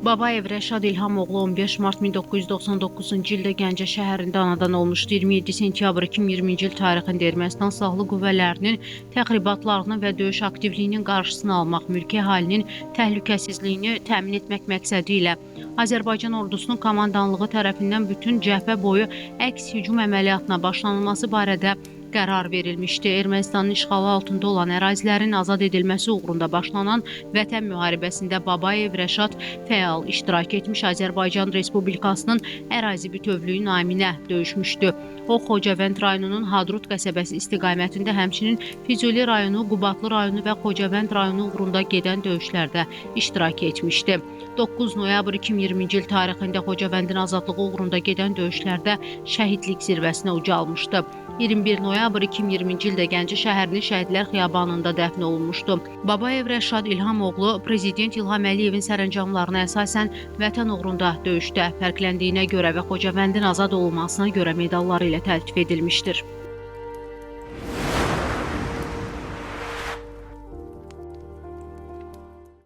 Babayev Rəşad İlhamoğlu 15 mart 1999-cu ildə Gəncə şəhərində anadan olmuşdu. 27 sentyabr 2020-ci il tarixində Ermənistan Silahlı Qüvvələrinin təxribatlarının və döyüş aktivliyinin qarşısını almaq, mülki əhalinin təhlükəsizliyini təmin etmək məqsədi ilə Azərbaycan ordusunun komandanlığı tərəfindən bütün cəbhə boyu əks hücum əməliyyatına başlanılması barədə qərar verilmişdi. Ermənistanın işğalı altında olan ərazilərin azad edilməsi uğrunda başlanan Vətən müharibəsində Babayev Rəşad fəal iştirak etmiş, Azərbaycan Respublikasının ərazi bütövlüyü naminə döyüşmüşdü. O, Xocavənd rayonunun Hadrut qəsəbəsi istiqamətində, həmçinin Füzuli rayonu, Qubadlı rayonu və Xocavənd rayonu uğrunda gedən döyüşlərdə iştirak etmişdi. 9 noyabr 2020-ci il tarixində Xocavəndin azadlığı uğrunda gedən döyüşlərdə şəhidlik zirvəsinə ucalmışdı. 21 noyabr 2020-ci ildə Gəncə şəhərinin Şəhidlər Xiyabanında dəfn olunmuşdu. Babayev Rəşad İlhamoğlu Prezident İlham Əliyevin sərəncamlarına əsasən Vətən uğrunda döyüşdə fərqləndiyinə görə və Xocavəndin azad olunmasına görə medalları ilə təltif edilmişdir.